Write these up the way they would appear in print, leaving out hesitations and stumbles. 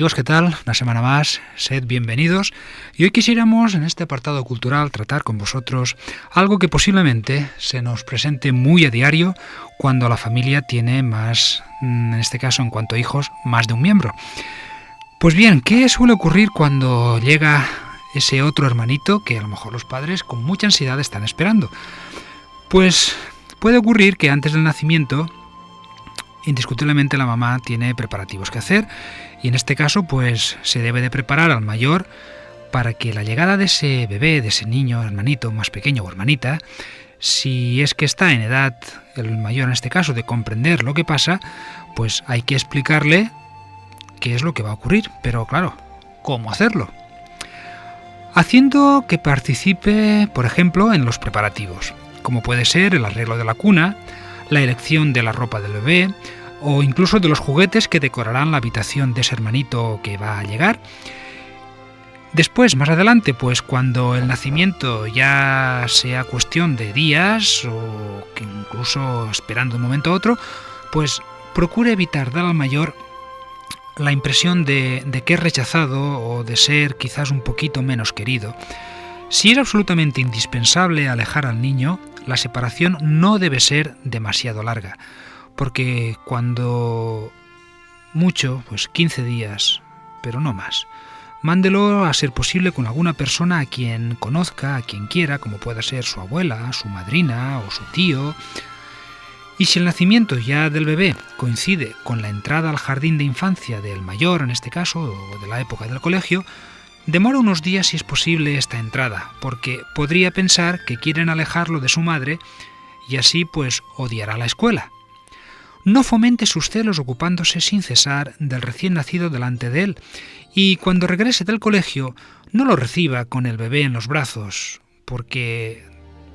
amigos, ¿qué tal? Una semana más, sed bienvenidos. Y hoy quisiéramos en este apartado cultural tratar con vosotros algo que posiblemente se nos presente muy a diario cuando la familia tiene más, en este caso en cuanto a hijos, más de un miembro. Pues bien, ¿qué suele ocurrir cuando llega ese otro hermanito que a lo mejor los padres con mucha ansiedad están esperando? Pues puede ocurrir que antes del nacimiento indiscutiblemente la mamá tiene preparativos que hacer y en este caso pues se debe de preparar al mayor para que la llegada de ese bebé, de ese niño, hermanito más pequeño o hermanita, si es que está en edad, el mayor en este caso, de comprender lo que pasa, pues hay que explicarle qué es lo que va a ocurrir, pero claro, ¿cómo hacerlo? Haciendo que participe, por ejemplo, en los preparativos, como puede ser el arreglo de la cuna, la elección de la ropa del bebé o incluso de los juguetes que decorarán la habitación de ese hermanito que va a llegar. Después, más adelante, pues cuando el nacimiento ya sea cuestión de días o que incluso esperando un momento a otro, pues procure evitar dar al mayor la impresión de que es rechazado o de ser quizás un poquito menos querido. Si es absolutamente indispensable alejar al niño, la separación no debe ser demasiado larga, porque cuando mucho, pues 15 días, pero no más, mándelo a ser posible con alguna persona a quien conozca, a quien quiera, como pueda ser su abuela, su madrina o su tío. Y si el nacimiento ya del bebé coincide con la entrada al jardín de infancia del mayor, en este caso, o de la época del colegio, demora unos días si es posible esta entrada, porque podría pensar que quieren alejarlo de su madre y así pues odiará la escuela. No fomente sus celos ocupándose sin cesar del recién nacido delante de él y cuando regrese del colegio no lo reciba con el bebé en los brazos, porque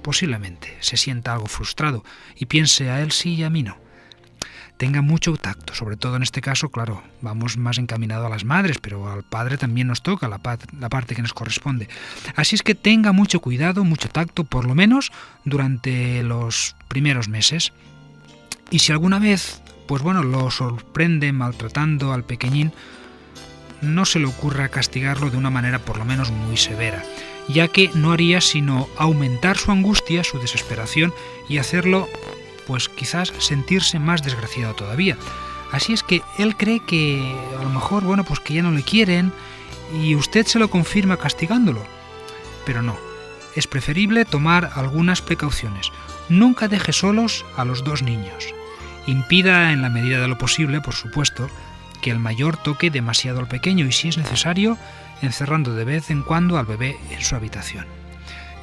posiblemente se sienta algo frustrado y piense a él sí y a mí no. Tenga mucho tacto, sobre todo en este caso, claro, vamos más encaminado a las madres, pero al padre también nos toca la parte que nos corresponde. Así es que tenga mucho cuidado, mucho tacto, por lo menos durante los primeros meses. Y si alguna vez, pues bueno, lo sorprende maltratando al pequeñín, no se le ocurra castigarlo de una manera por lo menos muy severa, ya que no haría sino aumentar su angustia, su desesperación y hacerlo pues quizás sentirse más desgraciado todavía. Así es que él cree que a lo mejor, bueno, pues que ya no le quieren y usted se lo confirma castigándolo. Pero no, es preferible tomar algunas precauciones. Nunca deje solos a los dos niños. Impida en la medida de lo posible, por supuesto, que el mayor toque demasiado al pequeño y si es necesario, encerrando de vez en cuando al bebé en su habitación.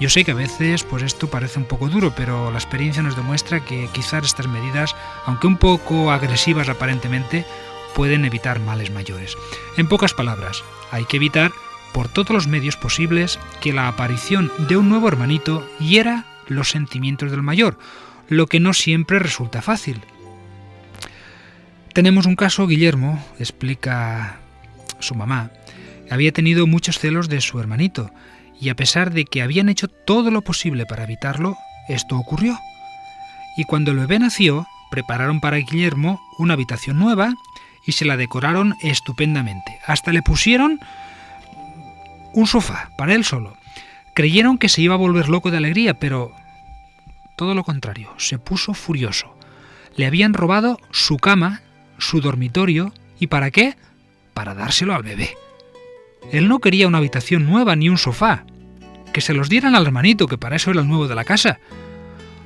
Yo sé que a veces pues esto parece un poco duro, pero la experiencia nos demuestra que quizás estas medidas, aunque un poco agresivas aparentemente, pueden evitar males mayores. En pocas palabras, hay que evitar por todos los medios posibles que la aparición de un nuevo hermanito hiera los sentimientos del mayor, lo que no siempre resulta fácil. Tenemos un caso, Guillermo, explica su mamá, había tenido muchos celos de su hermanito, y a pesar de que habían hecho todo lo posible para evitarlo, esto ocurrió. Y cuando el bebé nació, prepararon para Guillermo una habitación nueva y se la decoraron estupendamente. Hasta le pusieron un sofá para él solo. Creyeron que se iba a volver loco de alegría, pero todo lo contrario, se puso furioso. Le habían robado su cama, su dormitorio, ¿y para qué? Para dárselo al bebé. Él no quería una habitación nueva ni un sofá. Que se los dieran al hermanito, que para eso era el nuevo de la casa.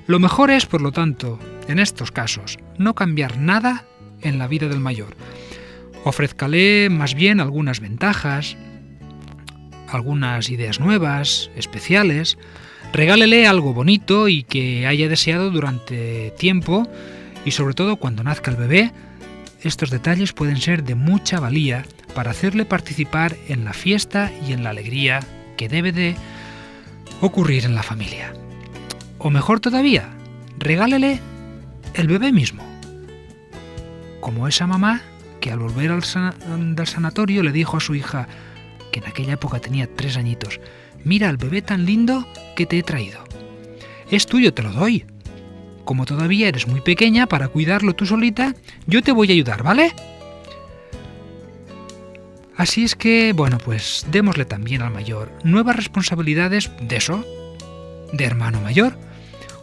Lo mejor es, por lo tanto, en estos casos, no cambiar nada en la vida del mayor. Ofrézcale más bien algunas ventajas, algunas ideas nuevas, especiales. Regálele algo bonito y que haya deseado durante tiempo y sobre todo cuando nazca el bebé. Estos detalles pueden ser de mucha valía para hacerle participar en la fiesta y en la alegría que debe de ocurrir en la familia. O mejor todavía, regálele el bebé mismo. Como esa mamá que al volver del sanatorio le dijo a su hija, que en aquella época tenía 3 añitos, mira el bebé tan lindo que te he traído. Es tuyo, te lo doy. Como todavía eres muy pequeña para cuidarlo tú solita, yo te voy a ayudar, ¿vale? Así es que, bueno, pues démosle también al mayor nuevas responsabilidades de hermano mayor,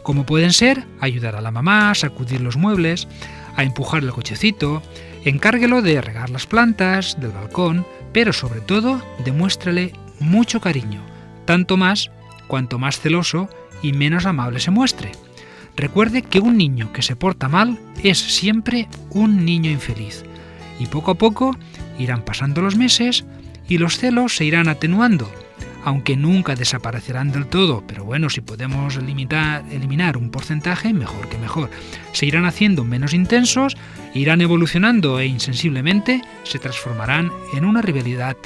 como pueden ser ayudar a la mamá a sacudir los muebles, a empujar el cochecito, encárguelo de regar las plantas del balcón, pero sobre todo demuéstrale mucho cariño, tanto más cuanto más celoso y menos amable se muestre. Recuerde que un niño que se porta mal es siempre un niño infeliz, y poco a poco irán pasando los meses y los celos se irán atenuando, aunque nunca desaparecerán del todo, pero bueno, si podemos eliminar un porcentaje, mejor que mejor. Se irán haciendo menos intensos, irán evolucionando e insensiblemente se transformarán en una rivalidad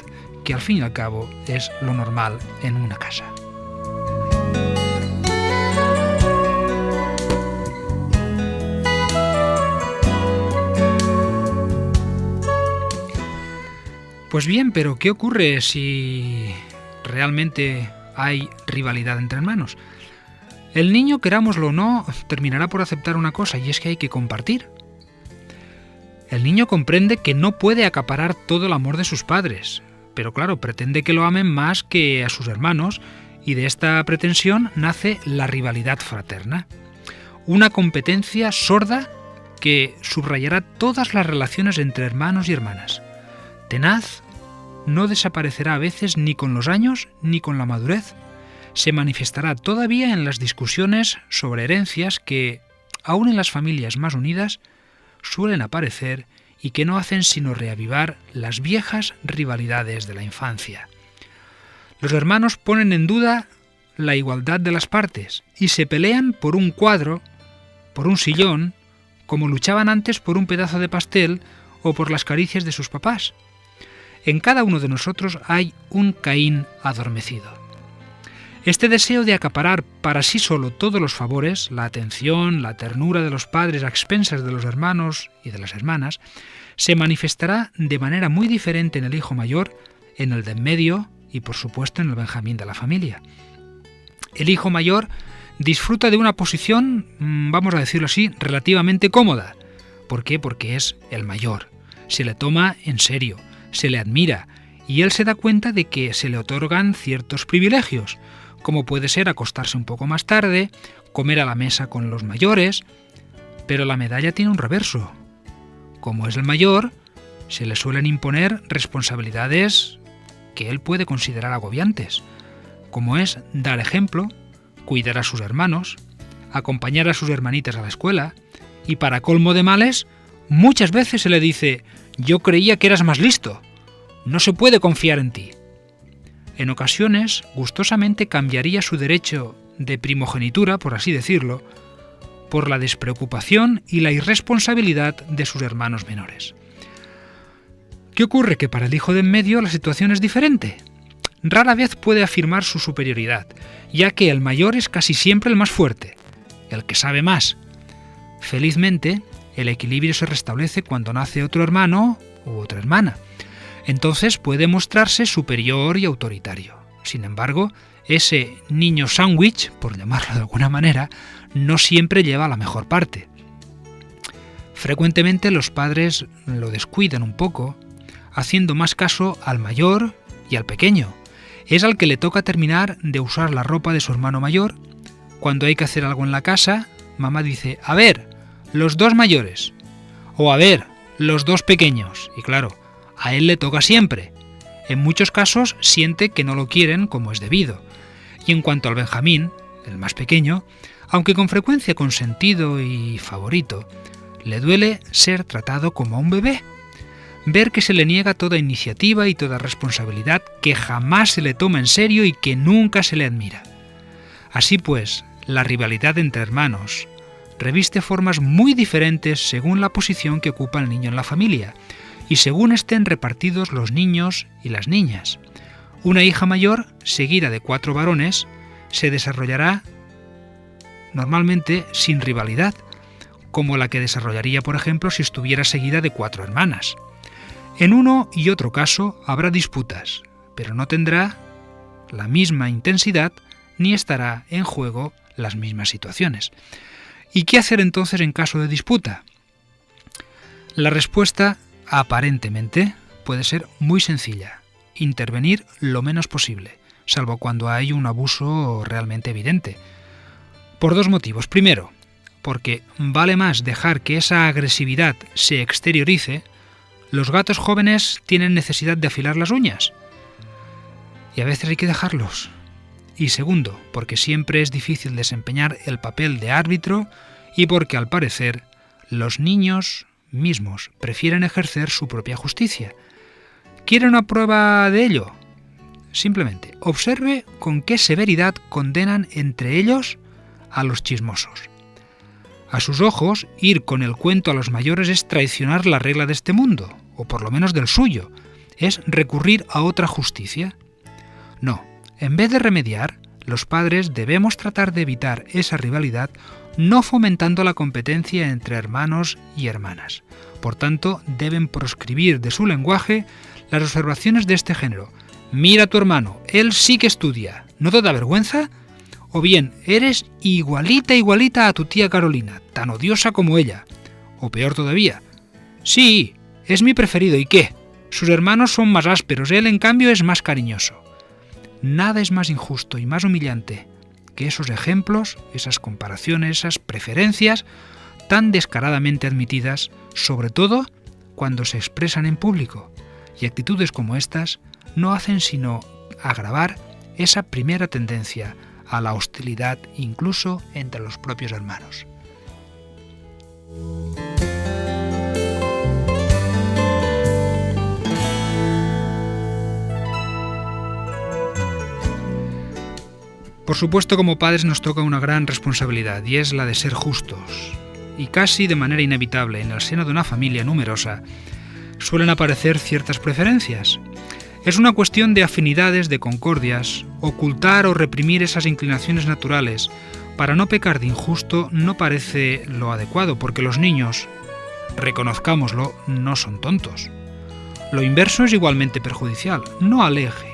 que al fin y al cabo es lo normal en una casa. Pues bien, pero ¿qué ocurre si realmente hay rivalidad entre hermanos? El niño, querámoslo o no, terminará por aceptar una cosa, y es que hay que compartir. El niño comprende que no puede acaparar todo el amor de sus padres, pero claro, pretende que lo amen más que a sus hermanos, y de esta pretensión nace la rivalidad fraterna. Una competencia sorda que subrayará todas las relaciones entre hermanos y hermanas. Tenaz, no desaparecerá a veces ni con los años ni con la madurez. Se manifestará todavía en las discusiones sobre herencias que, aun en las familias más unidas, suelen aparecer y que no hacen sino reavivar las viejas rivalidades de la infancia. Los hermanos ponen en duda la igualdad de las partes y se pelean por un cuadro, por un sillón, como luchaban antes por un pedazo de pastel o por las caricias de sus papás. En cada uno de nosotros hay un Caín adormecido. Este deseo de acaparar para sí solo todos los favores, la atención, la ternura de los padres a expensas de los hermanos y de las hermanas, se manifestará de manera muy diferente en el hijo mayor, en el de en medio y por supuesto en el Benjamín de la familia. El hijo mayor disfruta de una posición, vamos a decirlo así, relativamente cómoda. ¿Por qué? Porque es el mayor. Se le toma en serio, se le admira y él se da cuenta de que se le otorgan ciertos privilegios, como puede ser acostarse un poco más tarde, comer a la mesa con los mayores, pero la medalla tiene un reverso. Como es el mayor, se le suelen imponer responsabilidades que él puede considerar agobiantes, como es dar ejemplo, cuidar a sus hermanos, acompañar a sus hermanitas a la escuela, y para colmo de males, muchas veces se le dice: «Yo creía que eras más listo, no se puede confiar en ti». En ocasiones, gustosamente cambiaría su derecho de primogenitura, por así decirlo, por la despreocupación y la irresponsabilidad de sus hermanos menores. ¿Qué ocurre? Que para el hijo de en medio la situación es diferente. Rara vez puede afirmar su superioridad, ya que el mayor es casi siempre el más fuerte, el que sabe más. Felizmente, el equilibrio se restablece cuando nace otro hermano u otra hermana. Entonces puede mostrarse superior y autoritario. Sin embargo, ese niño sándwich, por llamarlo de alguna manera, no siempre lleva la mejor parte. Frecuentemente los padres lo descuidan un poco, haciendo más caso al mayor y al pequeño. Es al que le toca terminar de usar la ropa de su hermano mayor. Cuando hay que hacer algo en la casa, mamá dice: «A ver, los dos mayores», o «A ver, los dos pequeños», y claro, a él le toca siempre. En muchos casos siente que no lo quieren como es debido. Y en cuanto al Benjamín, el más pequeño, aunque con frecuencia consentido y favorito, le duele ser tratado como a un bebé, ver que se le niega toda iniciativa y toda responsabilidad, que jamás se le toma en serio y que nunca se le admira. Así pues, la rivalidad entre hermanos reviste formas muy diferentes según la posición que ocupa el niño en la familia y según estén repartidos los niños y las niñas. Una hija mayor, seguida de 4 varones, se desarrollará normalmente sin rivalidad, como la que desarrollaría, por ejemplo, si estuviera seguida de 4 hermanas. En uno y otro caso habrá disputas, pero no tendrá la misma intensidad ni estará en juego las mismas situaciones. ¿Y qué hacer entonces en caso de disputa? La respuesta, aparentemente, puede ser muy sencilla: intervenir lo menos posible, salvo cuando hay un abuso realmente evidente. Por dos motivos. Primero, porque vale más dejar que esa agresividad se exteriorice. Los gatos jóvenes tienen necesidad de afilar las uñas y a veces hay que dejarlos. Y segundo, porque siempre es difícil desempeñar el papel de árbitro y porque, al parecer, los niños mismos prefieren ejercer su propia justicia. ¿Quiere una prueba de ello? Simplemente observe con qué severidad condenan entre ellos a los chismosos. A sus ojos, ir con el cuento a los mayores es traicionar la regla de este mundo, o por lo menos del suyo, es recurrir a otra justicia. No, en vez de remediar, los padres debemos tratar de evitar esa rivalidad no fomentando la competencia entre hermanos y hermanas. Por tanto, deben proscribir de su lenguaje las observaciones de este género. Mira a tu hermano, él sí que estudia, ¿no te da vergüenza? O bien, eres igualita a tu tía Carolina, tan odiosa como ella. O peor todavía, sí, es mi preferido, ¿y qué? Sus hermanos son más ásperos, él en cambio es más cariñoso. Nada es más injusto y más humillante que esos ejemplos, esas comparaciones, esas preferencias tan descaradamente admitidas, sobre todo cuando se expresan en público. Y actitudes como estas no hacen sino agravar esa primera tendencia a la hostilidad incluso entre los propios hermanos. Por supuesto, como padres nos toca una gran responsabilidad y es la de ser justos. Y casi de manera inevitable, en el seno de una familia numerosa, suelen aparecer ciertas preferencias. Es una cuestión de afinidades, de concordias. Ocultar o reprimir esas inclinaciones naturales para no pecar de injusto no parece lo adecuado, porque los niños, reconozcámoslo, no son tontos. Lo inverso es igualmente perjudicial. No aleje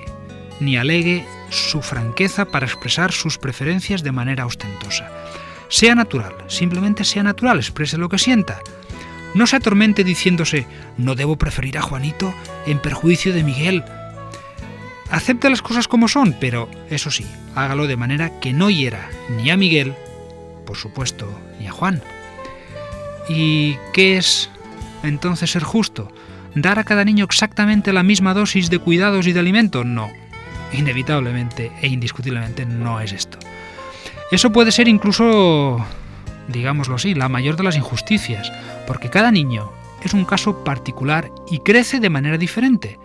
ni alegue su franqueza para expresar sus preferencias de manera ostentosa. Sea natural, simplemente sea natural, exprese lo que sienta. No se atormente diciéndose, no debo preferir a Juanito en perjuicio de Miguel. Acepte las cosas como son, pero, eso sí, hágalo de manera que no hiera ni a Miguel, por supuesto, ni a Juan. ¿Y qué es entonces ser justo? ¿Dar a cada niño exactamente la misma dosis de cuidados y de alimento? No, inevitablemente e indiscutiblemente no es esto. Eso puede ser incluso, digámoslo así, la mayor de las injusticias, porque cada niño es un caso particular y crece de manera diferente.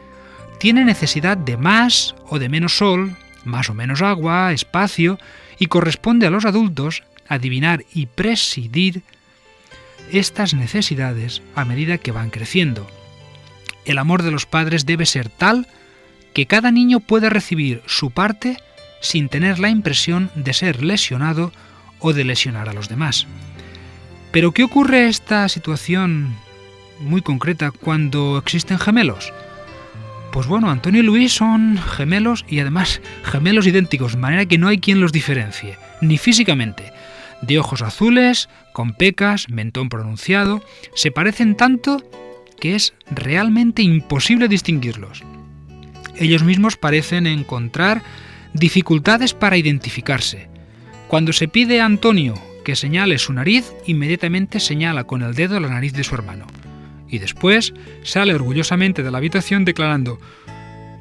Tiene necesidad de más o de menos sol, más o menos agua, espacio, y corresponde a los adultos adivinar y presidir estas necesidades a medida que van creciendo. El amor de los padres debe ser tal que cada niño pueda recibir su parte sin tener la impresión de ser lesionado o de lesionar a los demás. ¿Pero qué ocurre esta situación muy concreta cuando existen gemelos? Pues bueno, Antonio y Luis son gemelos y además gemelos idénticos, de manera que no hay quien los diferencie, ni físicamente. De ojos azules, con pecas, mentón pronunciado, se parecen tanto que es realmente imposible distinguirlos. Ellos mismos parecen encontrar dificultades para identificarse. Cuando se pide a Antonio que señale su nariz, inmediatamente señala con el dedo la nariz de su hermano. Y después sale orgullosamente de la habitación declarando: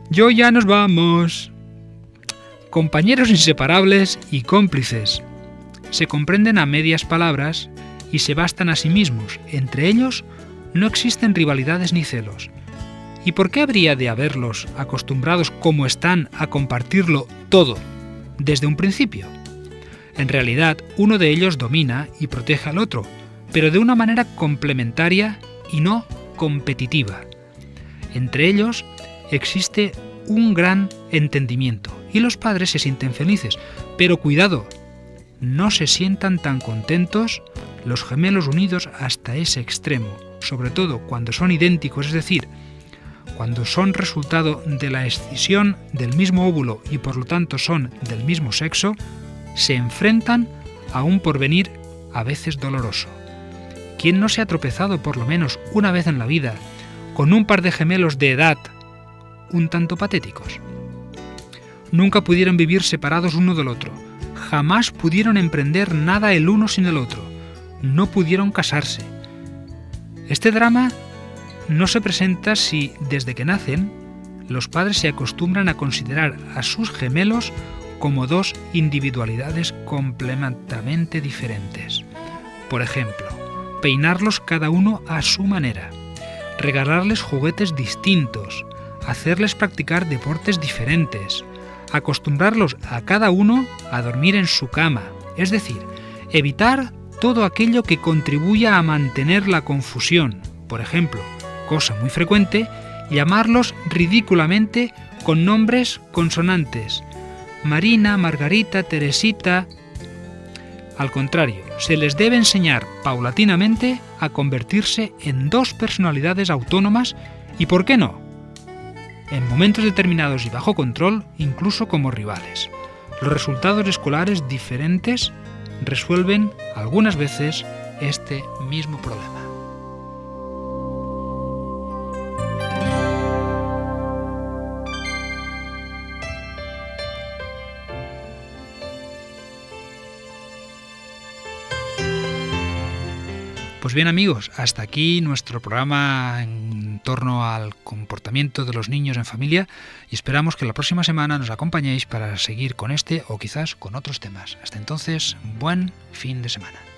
«Yo ya nos vamos». Compañeros inseparables y cómplices. Se comprenden a medias palabras y se bastan a sí mismos. Entre ellos no existen rivalidades ni celos. ¿Y por qué habría de haberlos acostumbrados como están a compartirlo todo desde un principio? En realidad, uno de ellos domina y protege al otro, pero de una manera complementaria y no competitiva. Entre ellos existe un gran entendimiento y los padres se sienten felices, pero cuidado, no se sientan tan contentos los gemelos unidos hasta ese extremo, sobre todo cuando son idénticos, es decir, cuando son resultado de la escisión del mismo óvulo y por lo tanto son del mismo sexo, se enfrentan a un porvenir a veces doloroso. ¿Quién no se ha tropezado por lo menos una vez en la vida con un par de gemelos de edad un tanto patéticos. Nunca pudieron vivir separados uno del otro, jamás pudieron emprender nada el uno sin el otro, no pudieron casarse. Este drama no se presenta si, desde que nacen, los padres se acostumbran a considerar a sus gemelos como dos individualidades completamente diferentes. Por ejemplo, peinarlos cada uno a su manera, regalarles juguetes distintos, hacerles practicar deportes diferentes, acostumbrarlos a cada uno a dormir en su cama, es decir, evitar todo aquello que contribuya a mantener la confusión. Por ejemplo, cosa muy frecuente, llamarlos ridículamente con nombres consonantes. Marina, Margarita, Teresita. Al contrario, se les debe enseñar paulatinamente a convertirse en dos personalidades autónomas y, ¿por qué no?, en momentos determinados y bajo control, incluso como rivales. Los resultados escolares diferentes resuelven algunas veces este mismo problema. Pues bien, amigos, hasta aquí nuestro programa en torno al comportamiento de los niños en familia y esperamos que la próxima semana nos acompañéis para seguir con este o quizás con otros temas. Hasta entonces, buen fin de semana.